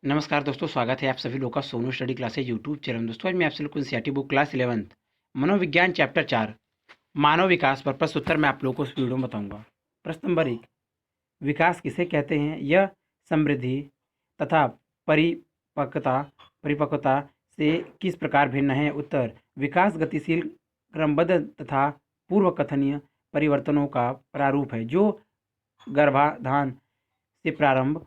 नमस्कार दोस्तों, स्वागत है आप सभी लोग का Sonu study classes YouTube channel. दोस्तों आज मैं आपसे लोग सीआरटी बुक क्लास 11 मनोविज्ञान चैप्टर 4 मानव विकास पर प्रश्न उत्तर मैं आप लोगों को इस वीडियो में बताऊंगा। प्रश्न नंबर 1, विकास किसे कहते हैं? यह समृद्धि तथा परिपक्वता परिपक्वता से किस प्रकार भिन्न है? उत्तर, विकास गतिशील, क्रमबद्ध तथा पूर्व कथनीय परिवर्तनों का प्रारूप है जो गर्भाधान से प्रारंभ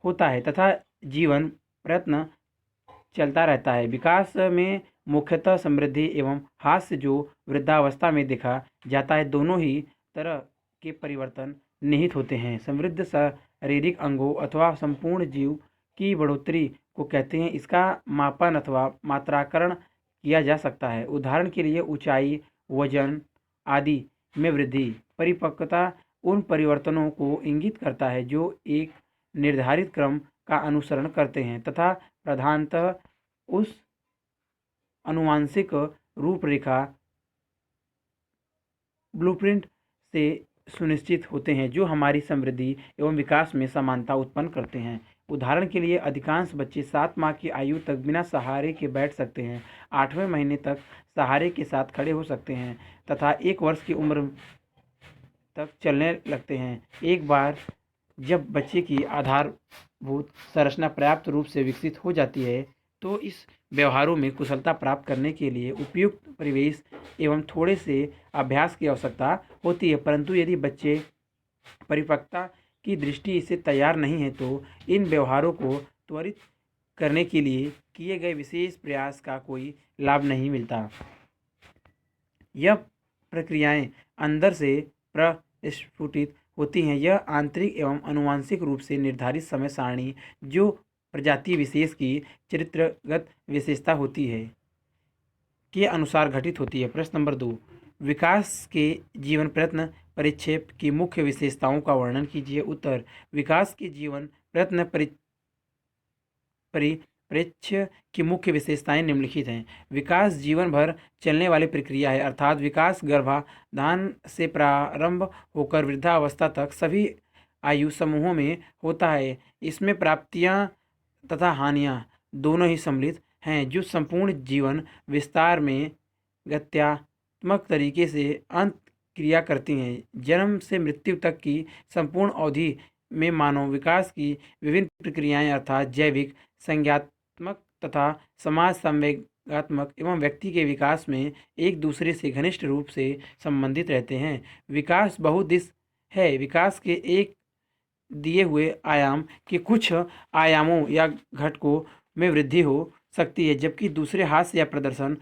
होता है तथा जीवन प्रयत्न चलता रहता है। विकास में मुख्यतः समृद्धि एवं हास्य जो वृद्धावस्था में देखा जाता है, दोनों ही तरह के परिवर्तन निहित होते हैं। समृद्ध शारीरिक अंगों अथवा संपूर्ण जीव की बढ़ोतरी को कहते हैं। इसका मापन अथवा मात्राकरण किया जा सकता है। उदाहरण के लिए ऊंचाई, वजन आदि में वृद्धि। परिपक्वता उन परिवर्तनों को इंगित करता है जो एक निर्धारित क्रम का अनुसरण करते हैं तथा प्रधानतः उस आनुवंशिक रूपरेखा ब्लूप्रिंट से सुनिश्चित होते हैं जो हमारी समृद्धि एवं विकास में समानता उत्पन्न करते हैं। उदाहरण के लिए अधिकांश बच्चे 7 माह की आयु तक बिना सहारे के बैठ सकते हैं, 8वें महीने तक सहारे के साथ खड़े हो सकते हैं तथा 1 वर्ष की उम्र तक चलने लगते हैं। एक बार जब बच्चे की आधारभूत संरचना पर्याप्त रूप से विकसित हो जाती है तो इस व्यवहारों में कुशलता प्राप्त करने के लिए उपयुक्त परिवेश एवं थोड़े से अभ्यास की आवश्यकता होती है। परंतु यदि बच्चे परिपक्वता की दृष्टि से तैयार नहीं है तो इन व्यवहारों को त्वरित करने के लिए किए गए विशेष प्रयास का कोई लाभ नहीं मिलता। यह प्रक्रियाएं अंदर से प्रस्फुटित होती हैं। यह आंतरिक एवं आनुवंशिक रूप से निर्धारित समय सारणी जो प्रजाति विशेष की चरित्रगत विशेषता होती है के अनुसार घटित होती है। प्रश्न नंबर 2, विकास के जीवन प्रयत्न परिक्षेप की मुख्य विशेषताओं का वर्णन कीजिए। उत्तर, विकास के जीवन प्रयत्न परिप्रेक्ष्य की मुख्य विशेषताएं निम्नलिखित हैं। विकास जीवन भर चलने वाली प्रक्रिया है, अर्थात विकास गर्भाधान से प्रारंभ होकर वृद्धावस्था तक सभी आयु समूहों में होता है। इसमें प्राप्तियां तथा हानियां दोनों ही सम्मिलित हैं जो संपूर्ण जीवन विस्तार में गत्यात्मक तरीके से अंत क्रिया करती हैं। जन्म से मृत्यु तक की संपूर्ण अवधि में मानव विकास की विभिन्न प्रक्रियाएं अर्थात जैविक, संज्ञानात्मक तथा समाज संवेगात्मक एवं व्यक्ति के विकास में एक दूसरे से घनिष्ठ रूप से संबंधित रहते हैं। विकास बहुदिश है। विकास के एक दिए हुए आयाम के कुछ आयामों या घटकों में वृद्धि हो सकती है जबकि दूसरे हास्य या प्रदर्शन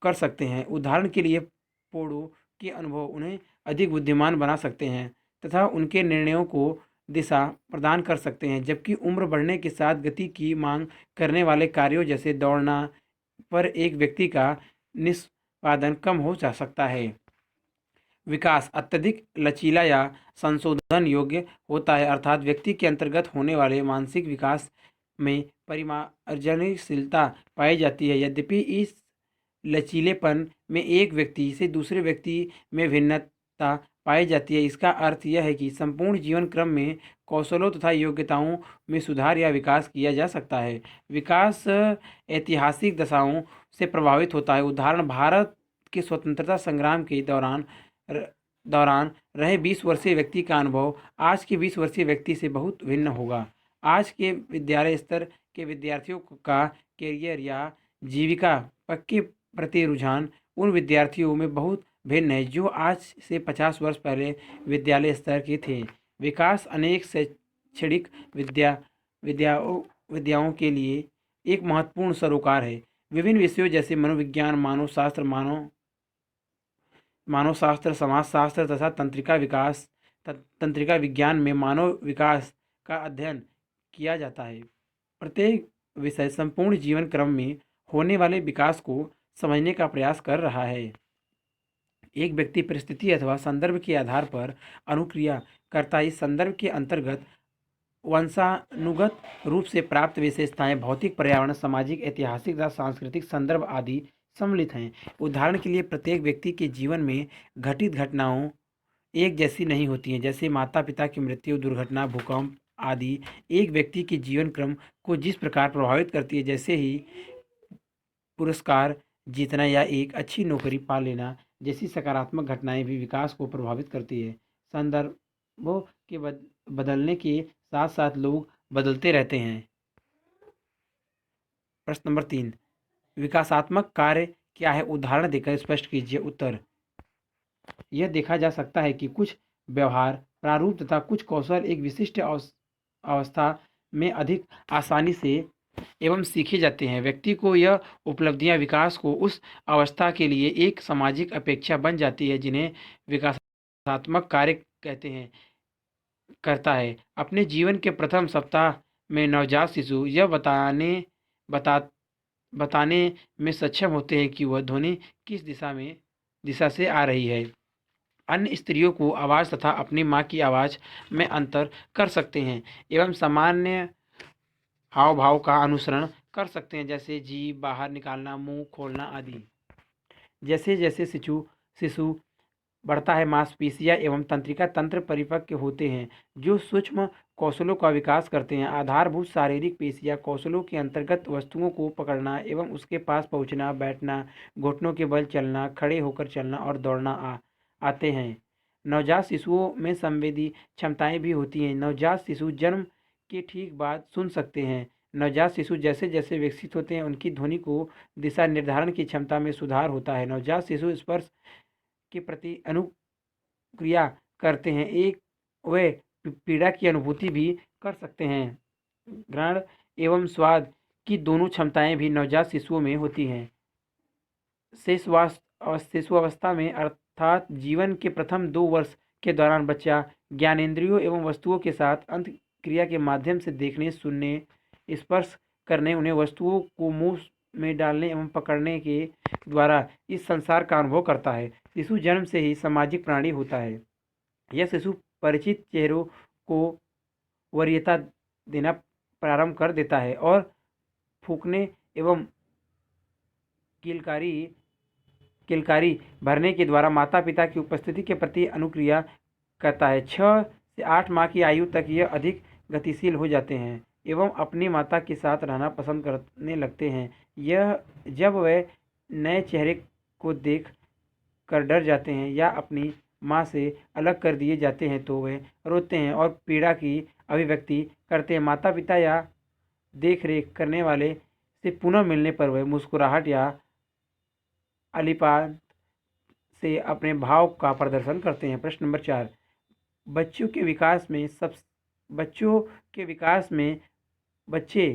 कर सकते हैं। उदाहरण के लिए पोड़ों के अनुभव उन्हें अधिक बुद्धिमान बना सकते हैं तथा उनके निर्णयों को दिशा प्रदान कर सकते हैं, जबकि उम्र बढ़ने के साथ गति की मांग करने वाले कार्यों जैसे दौड़ना पर एक व्यक्ति का निष्पादन कम हो जा सकता है। विकास अत्यधिक लचीला या संशोधन योग्य होता है, अर्थात व्यक्ति के अंतर्गत होने वाले मानसिक विकास में परिमार्जनशीलता पाई जाती है। यद्यपि इस लचीलेपन में एक व्यक्ति से दूसरे व्यक्ति में भिन्नता पाई जाती है। इसका अर्थ यह है कि संपूर्ण जीवन क्रम में कौशलों तथा योग्यताओं में सुधार या विकास किया जा सकता है। विकास ऐतिहासिक दशाओं से प्रभावित होता है। उदाहरण, भारत के स्वतंत्रता संग्राम के दौरान रहे 20 वर्षीय व्यक्ति का अनुभव आज के 20 वर्षीय व्यक्ति से बहुत भिन्न होगा। आज के विद्यालय स्तर के विद्यार्थियों का कैरियर या जीविका के प्रति रुझान उन विद्यार्थियों में बहुत भिन्न है जो आज से 50 वर्ष पहले विद्यालय स्तर के थे। विकास अनेक शैक्षणिक विद्याओं के लिए एक महत्वपूर्ण सरोकार है। विभिन्न विषयों जैसे मनोविज्ञान, मानवशास्त्र, समाजशास्त्र तथा तंत्रिका विज्ञान में मानव विकास का अध्ययन किया जाता है। प्रत्येक विषय संपूर्ण जीवन क्रम में होने वाले विकास को समझने का प्रयास कर रहा है। एक व्यक्ति परिस्थिति अथवा संदर्भ के आधार पर अनुक्रिया करता है। इस संदर्भ के अंतर्गत वंशानुगत रूप से प्राप्त विशेषताएं भौतिक, पर्यावरण, सामाजिक, ऐतिहासिक तथा सांस्कृतिक संदर्भ आदि सम्मिलित हैं। उदाहरण के लिए प्रत्येक व्यक्ति के जीवन में घटित घटनाओं एक जैसी नहीं होती हैं, जैसे माता पिता की मृत्यु, दुर्घटना, भूकंप, आदि एक व्यक्ति के जीवन क्रम को जिस प्रकार प्रभावित करती है, जैसे ही पुरस्कार जीतना या एक अच्छी नौकरी पा लेना जैसी सकारात्मक घटनाएं भी विकास को प्रभावित करती है। संदर्भों के बदलने के साथ साथ लोग बदलते रहते हैं। प्रश्न नंबर 3, विकासात्मक कार्य क्या है? उदाहरण देकर स्पष्ट कीजिए। उत्तर, यह देखा जा सकता है कि कुछ व्यवहार प्रारूप तथा कुछ कौशल एक विशिष्ट अवस्था में अधिक आसानी से एवं सीखे जाते हैं। व्यक्ति को यह उपलब्धियां विकास को उस अवस्था के लिए एक सामाजिक अपेक्षा बन जाती है जिन्हें विकासात्मक कार्य कहते हैं करता है। अपने जीवन के प्रथम सप्ताह में नवजात शिशु यह बता बताने में सक्षम होते हैं कि वह ध्वनि किस दिशा से आ रही है। अन्य स्त्रियों को आवाज़ तथा अपनी माँ की आवाज़ में अंतर कर सकते हैं एवं सामान्य हाव भाव का अनुसरण कर सकते हैं, जैसे जीभ बाहर निकालना, मुंह खोलना आदि। जैसे जैसे शिशु बढ़ता है, मांसपेशियां एवं तंत्रिका तंत्र परिपक्व होते हैं जो सूक्ष्म कौशलों का विकास करते हैं। आधारभूत शारीरिक पेशियां कौशलों के अंतर्गत वस्तुओं को पकड़ना एवं उसके पास पहुंचना, बैठना, घुटनों के बल चलना, खड़े होकर चलना और दौड़ना आते हैं। नवजात शिशुओं में संवेदी क्षमताएं भी होती हैं। नवजात शिशु जन्म के ठीक बाद सुन सकते हैं। नवजात शिशु जैसे जैसे विकसित होते हैं उनकी ध्वनि को दिशा निर्धारण की क्षमता में सुधार होता है। नवजात शिशु स्पर्श के प्रति अनुक्रिया करते हैं। एक वे पीड़ा की अनुभूति भी कर सकते हैं। घ्राण एवं स्वाद की दोनों क्षमताएं भी नवजात शिशुओं में होती हैं। शिशु अवस्था में अर्थात जीवन के प्रथम 2 वर्ष के दौरान बच्चा ज्ञानेंद्रियों एवं वस्तुओं के साथ अंत क्रिया के माध्यम से देखने, सुनने, स्पर्श करने, उन्हें वस्तुओं को मुंह में डालने एवं पकड़ने के द्वारा इस संसार का अनुभव करता है। शिशु जन्म से ही सामाजिक प्राणी होता है। यह शिशु परिचित चेहरों को वरीयता देना प्रारंभ कर देता है और फूंकने एवं किलकारी भरने के द्वारा माता पिता की उपस्थिति के प्रति अनुक्रिया करता है। 6 से 8 माह की आयु तक यह अधिक गतिशील हो जाते हैं एवं अपनी माता के साथ रहना पसंद करने लगते हैं। यह जब वे नए चेहरे को देख कर डर जाते हैं या अपनी माँ से अलग कर दिए जाते हैं तो वे रोते हैं और पीड़ा की अभिव्यक्ति करते हैं। माता पिता या देख रेख करने वाले से पुनः मिलने पर वे मुस्कुराहट या अलिपात से अपने भाव का प्रदर्शन करते हैं। प्रश्न नंबर 4, बच्चों के विकास में बच्चे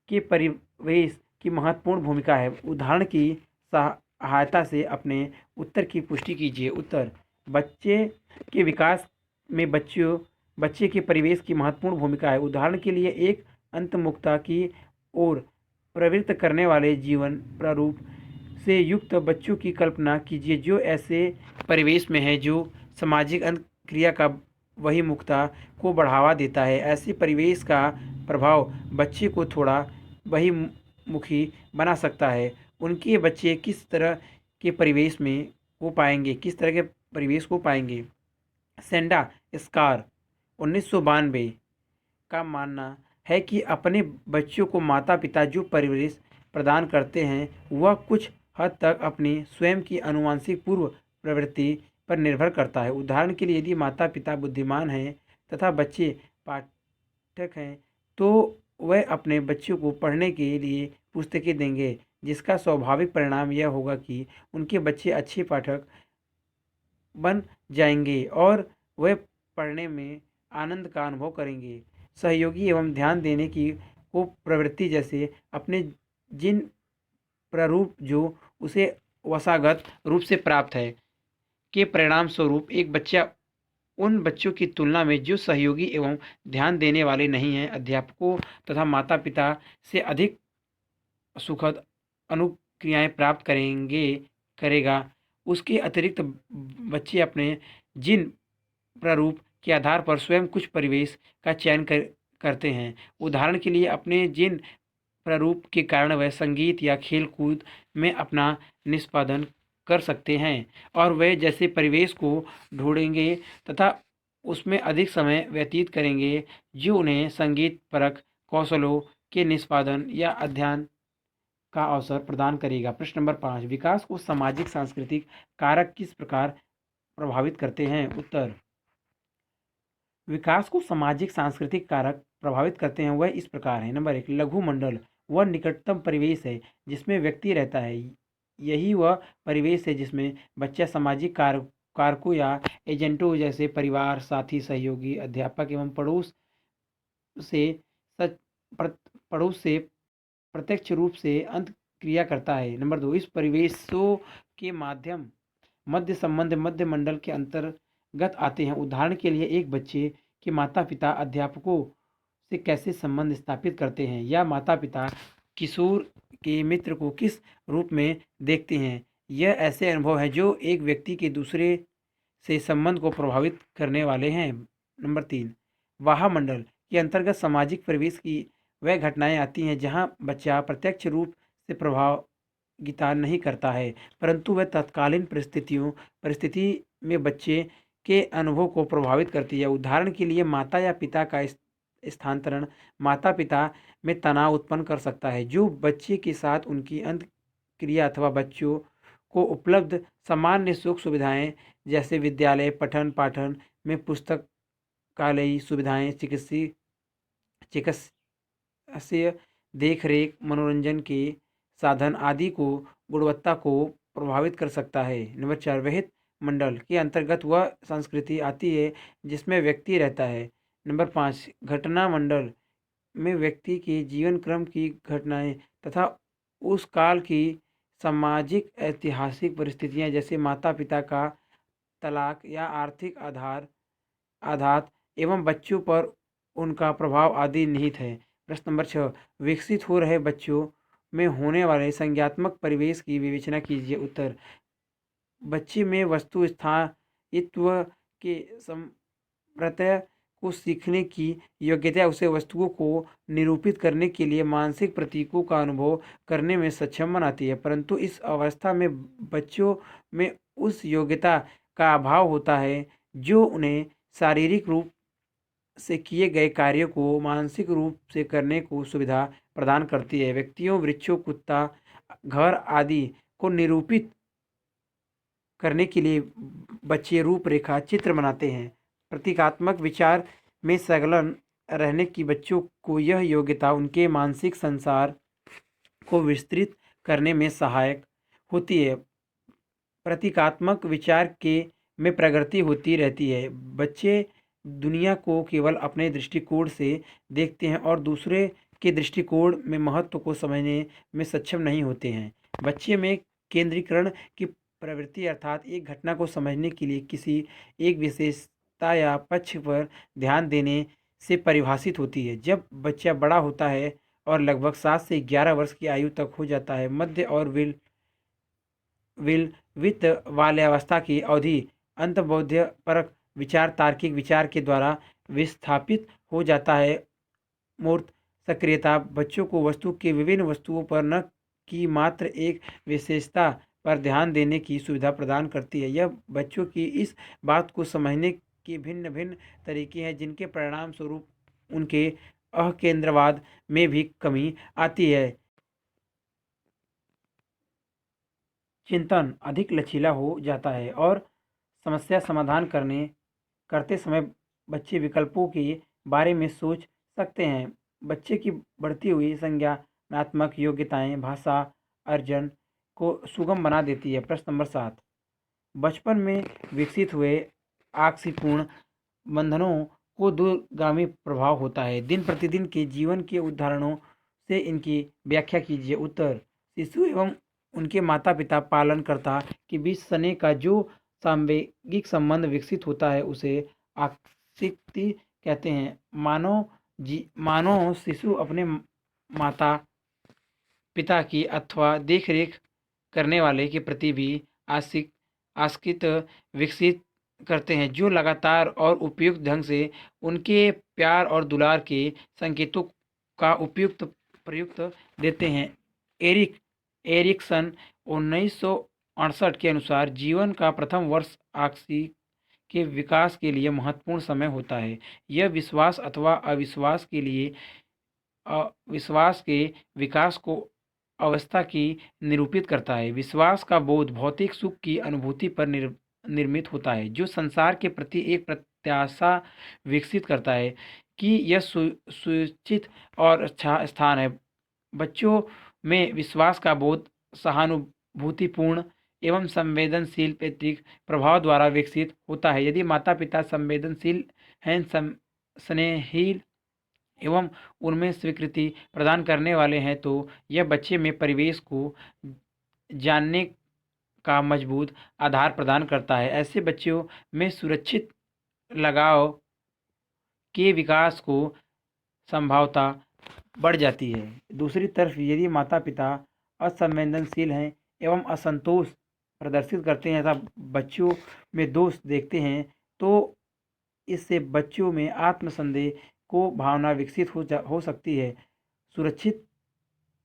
के परिवेश की महत्वपूर्ण भूमिका है। उदाहरण की सहायता से अपने उत्तर की पुष्टि कीजिए। उत्तर, बच्चे के विकास में बच्चे के परिवेश की महत्वपूर्ण भूमिका है। उदाहरण के लिए एक अंतर्मुखता की ओर प्रवृत्त करने वाले जीवन प्रारूप से युक्त बच्चों की कल्पना कीजिए जो ऐसे परिवेश में है जो सामाजिक अंतःक्रिया का वही मुक्ता को बढ़ावा देता है। ऐसे परिवेश का प्रभाव बच्चे को थोड़ा बहिर्मुखी बना सकता है। उनके बच्चे किस तरह के परिवेश को पाएंगे। सेंडा स्कार 1992 का मानना है कि अपने बच्चों को माता पिता जो परिवेश प्रदान करते हैं वह कुछ हद तक अपनी स्वयं की आनुवंशिक पूर्व प्रवृत्ति पर निर्भर करता है। उदाहरण के लिए यदि माता पिता बुद्धिमान हैं तथा बच्चे पाठक हैं तो वह अपने बच्चों को पढ़ने के लिए पुस्तकें देंगे, जिसका स्वाभाविक परिणाम यह होगा कि उनके बच्चे अच्छे पाठक बन जाएंगे और वह पढ़ने में आनंद का अनुभव करेंगे। सहयोगी एवं ध्यान देने की को प्रवृत्ति जैसे अपने जिन प्रारूप जो उसे वसागत रूप से प्राप्त है के परिणाम स्वरूप एक बच्चा उन बच्चों की तुलना में जो सहयोगी एवं ध्यान देने वाले नहीं हैं, अध्यापकों तथा माता पिता से अधिक सुखद अनुक्रियाएं प्राप्त करेगा। उसके अतिरिक्त बच्चे अपने जिन प्रारूप के आधार पर स्वयं कुछ परिवेश का चयन करते हैं। उदाहरण के लिए अपने जिन प्रारूप के कारण वह संगीत या खेल कूद में अपना निष्पादन कर सकते हैं और वे जैसे परिवेश को ढूंढेंगे तथा उसमें अधिक समय व्यतीत करेंगे, जो उन्हें संगीत परक कौशलों के निष्पादन या अध्ययन का अवसर प्रदान करेगा। प्रश्न नंबर 5, विकास को सामाजिक सांस्कृतिक कारक किस प्रकार प्रभावित करते हैं? उत्तर, विकास को सामाजिक सांस्कृतिक कारक प्रभावित करते हैं वह इस प्रकार है। नंबर 1, लघु मंडल। वह निकटतम परिवेश है जिसमें व्यक्ति रहता है। यही वह परिवेश है जिसमें बच्चा सामाजिक कारकों या एजेंटों जैसे परिवार, साथी, सहयोगी, अध्यापक एवं से सच पड़ोस से प्रत्यक्ष रूप से अंत क्रिया करता है। नंबर 2, इस परिवेशों के माध्यम मध्य संबंध मध्य मंडल के अंतर्गत आते हैं। उदाहरण के लिए एक बच्चे के माता पिता अध्यापकों से कैसे संबंध स्थापित करते हैं, या माता पिता किशोर के मित्र को किस रूप में देखते हैं। यह ऐसे अनुभव हैं जो एक व्यक्ति के दूसरे से संबंध को प्रभावित करने वाले हैं। नंबर 3, वाहमंडल के अंतर्गत सामाजिक परिवेश की वह घटनाएं आती हैं जहां बच्चा प्रत्यक्ष रूप से प्रभावित नहीं करता है, परंतु वह तत्कालीन परिस्थिति में बच्चे के अनुभव को प्रभावित करती है। उदाहरण के लिए माता या पिता का स्थानांतरण माता पिता में तनाव उत्पन्न कर सकता है, जो बच्चे के साथ उनकी अंत क्रिया अथवा बच्चों को उपलब्ध सामान्य सुख सुविधाएं जैसे विद्यालय, पठन पाठन में पुस्तकालयी सुविधाएं, चिकित्सीय देखरेख, मनोरंजन के साधन आदि को गुणवत्ता को प्रभावित कर सकता है। नंबर 4, विहित मंडल के अंतर्गत वह संस्कृति आती है जिसमें व्यक्ति रहता है। नंबर 5, घटना मंडल में व्यक्ति के जीवन क्रम की घटनाएं तथा उस काल की सामाजिक ऐतिहासिक परिस्थितियां जैसे माता पिता का तलाक या आर्थिक आघात एवं बच्चों पर उनका प्रभाव आदि निहित है। प्रश्न नंबर 6, विकसित हो रहे बच्चों में होने वाले संज्ञात्मक परिवेश की विवेचना कीजिए। उत्तर, बच्चे में वस्तु स्थायित्व के प्रत्यय को सीखने की योग्यता उसे वस्तुओं को निरूपित करने के लिए मानसिक प्रतीकों का अनुभव करने में सक्षम बनाती है, परंतु इस अवस्था में बच्चों में उस योग्यता का अभाव होता है जो उन्हें शारीरिक रूप से किए गए कार्यों को मानसिक रूप से करने को सुविधा प्रदान करती है। व्यक्तियों, वृक्षों, कुत्ता, घर आदि को निरूपित करने के लिए बच्चे रूपरेखा चित्र बनाते हैं। प्रतीकात्मक विचार में संलग्न रहने की बच्चों को यह योग्यता उनके मानसिक संसार को विस्तृत करने में सहायक होती है। प्रतीकात्मक विचार के में प्रगति होती रहती है। बच्चे दुनिया को केवल अपने दृष्टिकोण से देखते हैं और दूसरे के दृष्टिकोण में महत्व को समझने में सक्षम नहीं होते हैं। बच्चे में केंद्रीकरण की प्रवृत्ति अर्थात एक घटना को समझने के लिए किसी एक विशेषता या पक्ष पर ध्यान देने से परिभाषित होती है। जब बच्चा बड़ा होता है और लगभग 7 से 11 वर्ष की आयु तक हो जाता है, मध्य और वित्त बाल्यावस्था की अवधि अंतर्बोध्य परक विचार तार्किक विचार के द्वारा विस्थापित हो जाता है। मूर्त सक्रियता बच्चों को वस्तु के विभिन्न वस्तुओं पर न कि मात्र एक विशेषता पर ध्यान देने की सुविधा प्रदान करती है। यह बच्चों की इस बात को समझने के भिन्न भिन्न तरीके हैं जिनके परिणाम स्वरूप उनके अकेंद्रवाद में भी कमी आती है। चिंतन अधिक लचीला हो जाता है और समस्या समाधान करते समय बच्चे विकल्पों के बारे में सोच सकते हैं। बच्चे की बढ़ती हुई संज्ञानात्मक योग्यताएं भाषा अर्जन को सुगम बना देती है। प्रश्न नंबर 7, बचपन में विकसित हुए आकस्मिकपूर्ण बंधनों को दूरगामी प्रभाव होता है। दिन प्रतिदिन के जीवन के उदाहरणों से इनकी व्याख्या कीजिए। उत्तर, शिशु एवं उनके माता पिता पालनकर्ता के बीच स्नेह का जो सांवेगिक संबंध विकसित होता है उसे आसक्ति कहते हैं। मानो शिशु अपने माता पिता की अथवा देखरेख करने वाले के प्रति भी आसक्ति विकसित करते हैं, जो लगातार और उपयुक्त ढंग से उनके प्यार और दुलार के संकेतों का उपयुक्त प्रयुक्त देते हैं। एरिक्सन 1968 के अनुसार जीवन का प्रथम वर्ष आसक्ति के विकास के लिए महत्वपूर्ण समय होता है। यह विश्वास अथवा अविश्वास के लिए विश्वास के विकास को अवस्था की निरूपित करता है। विश्वास का बोध भौतिक सुख की अनुभूति पर निर्मित होता है, जो संसार के प्रति एक प्रत्याशा विकसित करता है कि यह सुचित और अच्छा स्थान है। बच्चों में विश्वास का बोध सहानुभूतिपूर्ण एवं संवेदनशील पैतृक प्रभाव द्वारा विकसित होता है। यदि माता पिता संवेदनशील हैं, स्नेहशील एवं उनमें स्वीकृति प्रदान करने वाले हैं, तो यह बच्चे में परिवेश को जानने का मजबूत आधार प्रदान करता है। ऐसे बच्चों में सुरक्षित लगाव के विकास को संभावता बढ़ जाती है। दूसरी तरफ यदि माता पिता असंवेदनशील हैं एवं असंतोष प्रदर्शित करते हैं तथा बच्चों में दोष देखते हैं, तो इससे बच्चों में आत्मसंदेह को भावना विकसित हो सकती है। सुरक्षित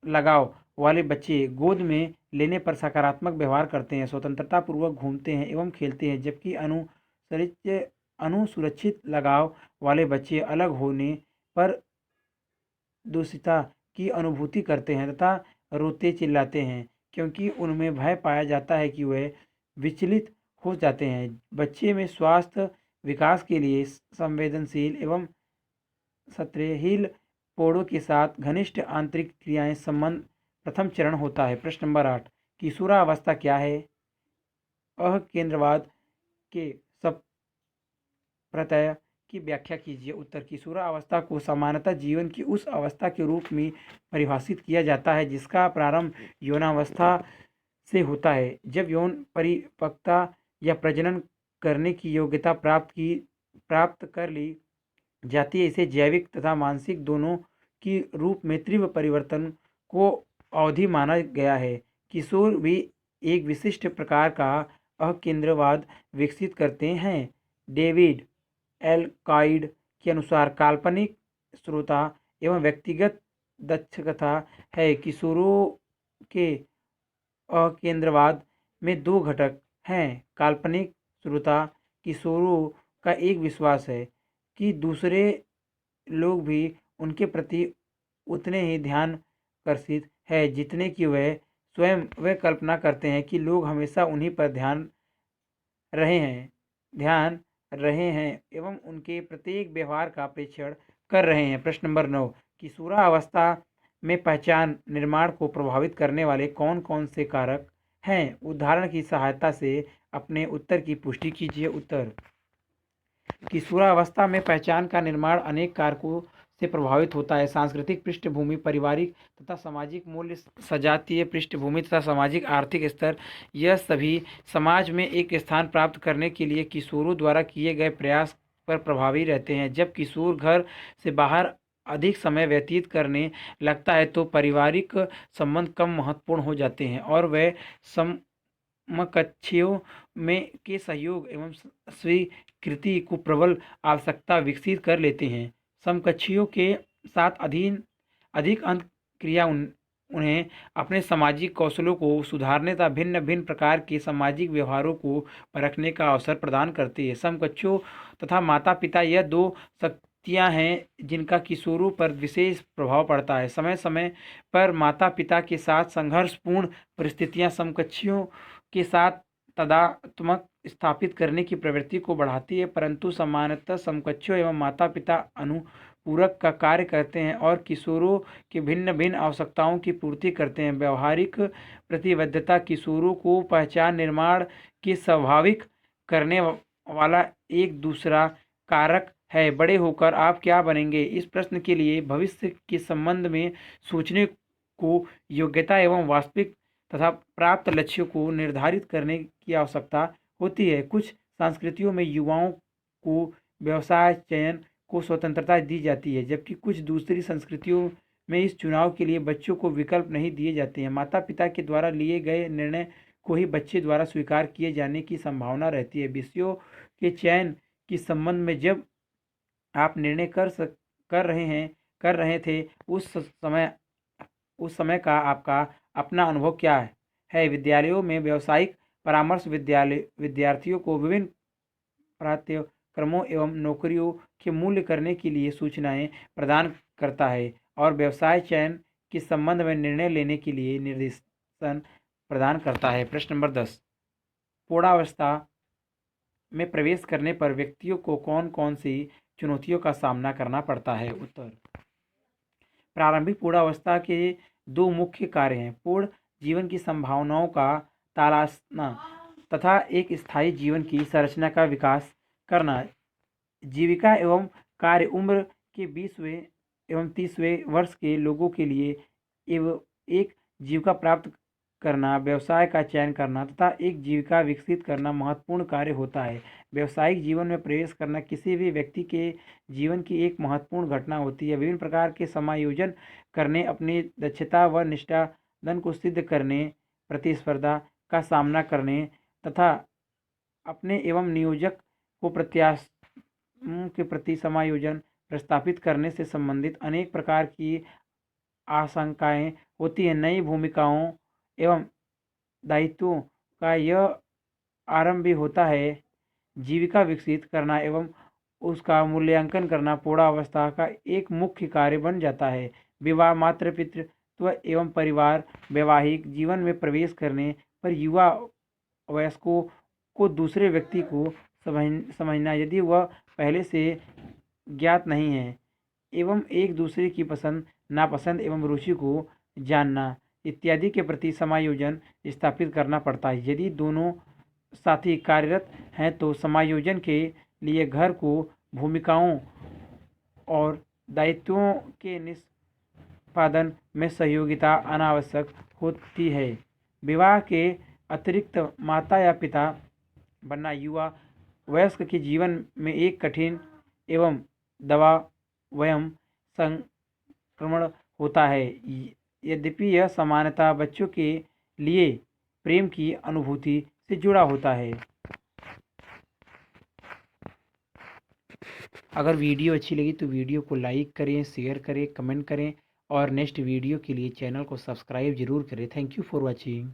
लगाव वाले बच्चे गोद में लेने पर सकारात्मक व्यवहार करते हैं, स्वतंत्रता पूर्वक घूमते हैं एवं खेलते हैं, जबकि अनुसुरक्षित लगाव वाले बच्चे अलग होने पर दूषिता की अनुभूति करते हैं तथा रोते चिल्लाते हैं, क्योंकि उनमें भय पाया जाता है कि वे विचलित हो जाते हैं। बच्चे में स्वास्थ्य विकास के लिए संवेदनशील एवं सत्रेहील पोड़ों के साथ घनिष्ठ आंतरिक क्रियाएं संबंध प्रथम चरण होता है। प्रश्न नंबर 8, किशोरावस्था क्या है? अकेंद्रवाद के सब प्रत्यय की व्याख्या कीजिए। उत्तर, किशोरावस्था को सामान्यतः जीवन की उस अवस्था के रूप में परिभाषित किया जाता है जिसका प्रारंभ यौनावस्था से होता है। जब यौन परिपक्वता या प्रजनन करने की योग्यता प्राप्त कर ली जाती है, इसे जैविक तथा मानसिक दोनों की रूप में तीव्र परिवर्तन को अवधि माना गया है। किशोर भी एक विशिष्ट प्रकार का अकेंद्रवाद विकसित करते हैं। डेविड एल्काइड के अनुसार काल्पनिक श्रोता एवं व्यक्तिगत दक्षता है। किशोरों के अकेंद्रवाद में दो घटक हैं। काल्पनिक श्रोता किशोरों का एक विश्वास है कि दूसरे लोग भी उनके प्रति उतने ही ध्यान आकर्षित है जितने कि स्वयं वे कल्पना करते हैं कि लोग हमेशा उन्हीं पर ध्यान रहे हैं एवं उनके प्रत्येक व्यवहार का प्रेक्षण कर रहे हैं। प्रश्न नंबर 9, किशोरावस्था में पहचान निर्माण को प्रभावित करने वाले कौन कौन से कारक हैं? उदाहरण की सहायता से अपने उत्तर की पुष्टि कीजिए। उत्तर, किशोरावस्था में पहचान का निर्माण अनेक कारकों से प्रभावित होता है। सांस्कृतिक पृष्ठभूमि, पारिवारिक तथा सामाजिक मूल्य, सजातीय पृष्ठभूमि तथा सामाजिक आर्थिक स्तर, यह सभी समाज में एक स्थान प्राप्त करने के लिए किशोरों द्वारा किए गए प्रयास पर प्रभावी रहते हैं। जब किशोर घर से बाहर अधिक समय व्यतीत करने लगता है तो पारिवारिक संबंध कम महत्वपूर्ण हो जाते हैं और वे समकक्षियों में के सहयोग एवं स्वीकृति को प्रबल आवश्यकता विकसित कर लेते हैं। समकक्षियों के साथ अधिक अंतःक्रिया उन्हें अपने सामाजिक कौशलों को सुधारने तथा भिन्न भिन्न प्रकार के सामाजिक व्यवहारों को परखने का अवसर प्रदान करती है। समकक्षों तथा माता पिता, यह दो शक्तियाँ हैं जिनका किशोरों पर विशेष प्रभाव पड़ता है। समय समय पर माता पिता के साथ संघर्षपूर्ण परिस्थितियाँ समकक्षियों के साथ तादात्म्य स्थापित करने की प्रवृत्ति को बढ़ाती है, परंतु सामान्यतः समकक्षों एवं माता पिता अनुपूरक का कार्य करते हैं और किशोरों की भिन्न भिन्न आवश्यकताओं की पूर्ति करते हैं। व्यवहारिक प्रतिबद्धता किशोरों को पहचान निर्माण की स्वाभाविक करने वाला एक दूसरा कारक है। बड़े होकर आप क्या बनेंगे? इस प्रश्न के लिए भविष्य के संबंध में सोचने को योग्यता एवं वास्तविक तथा प्राप्त लक्ष्यों को निर्धारित करने की आवश्यकता होती है। कुछ संस्कृतियों में युवाओं को व्यवसाय चयन को स्वतंत्रता दी जाती है, जबकि कुछ दूसरी संस्कृतियों में इस चुनाव के लिए बच्चों को विकल्प नहीं दिए जाते हैं। माता पिता के द्वारा लिए गए निर्णय को ही बच्चे द्वारा स्वीकार किए जाने की संभावना रहती है। विषयों के चयन के संबंध में जब आप निर्णय कर रहे थे, उस समय का आपका अपना अनुभव क्या है? विद्यालयों में व्यावसायिक परामर्श विद्यार्थियों को विभिन्न पाठ्यक्रमों एवं नौकरियों के मूल्य करने के लिए सूचनाएं प्रदान करता है और व्यवसाय चयन के संबंध में निर्णय लेने के लिए निर्देशन प्रदान करता है। प्रश्न नंबर 10, पौढ़ावस्था में प्रवेश करने पर व्यक्तियों को कौन कौन सी चुनौतियों का सामना करना पड़ता है? उत्तर, प्रारंभिक पौढ़ावस्था के दो मुख्य कार्य हैं: पूर्ण जीवन की संभावनाओं का तलाशना तथा एक स्थायी जीवन की संरचना का विकास करना। जीविका एवं कार्य उम्र के 20वें एवं 30वें वर्ष के लोगों के लिए एक जीविका प्राप्त करना, व्यवसाय का चयन करना तथा एक जीविका विकसित करना महत्वपूर्ण कार्य होता है। व्यावसायिक जीवन में प्रवेश करना किसी भी व्यक्ति के जीवन की एक महत्वपूर्ण घटना होती है। विभिन्न प्रकार के समायोजन करने, अपनी दक्षता व निष्ठादन को सिद्ध करने, प्रतिस्पर्धा का सामना करने तथा अपने एवं नियोजक को प्रत्याशियों के प्रति समायोजन प्रस्तापित करने से संबंधित अनेक प्रकार की आशंकाएं होती हैं। नई भूमिकाओं एवं दायित्वों का यह आरंभ भी होता है। जीविका विकसित करना एवं उसका मूल्यांकन करना पौढ़ावस्था का एक मुख्य कार्य बन जाता है। विवाह, मातृ पितृत्व एवं परिवार वैवाहिक जीवन में प्रवेश करने पर युवा वयस्कों को दूसरे व्यक्ति को समझना, यदि वह पहले से ज्ञात नहीं है, एवं एक दूसरे की पसंद नापसंद एवं रुचि को जानना इत्यादि के प्रति समायोजन स्थापित करना पड़ता है। यदि दोनों साथी कार्यरत हैं तो समायोजन के लिए घर को भूमिकाओं और दायित्वों के निष्पादन में सहयोगिता अनावश्यक होती है। विवाह के अतिरिक्त माता या पिता बनना युवा वयस्क के जीवन में एक कठिन एवं दबावमय संक्रमण होता है। यद्यपि यह सामान्यतः बच्चों के लिए प्रेम की अनुभूति से जुड़ा होता है। अगर वीडियो अच्छी लगी तो वीडियो को लाइक करें, शेयर करें, कमेंट करें और नेक्स्ट वीडियो के लिए चैनल को सब्सक्राइब जरूर करें। Thank you for watching.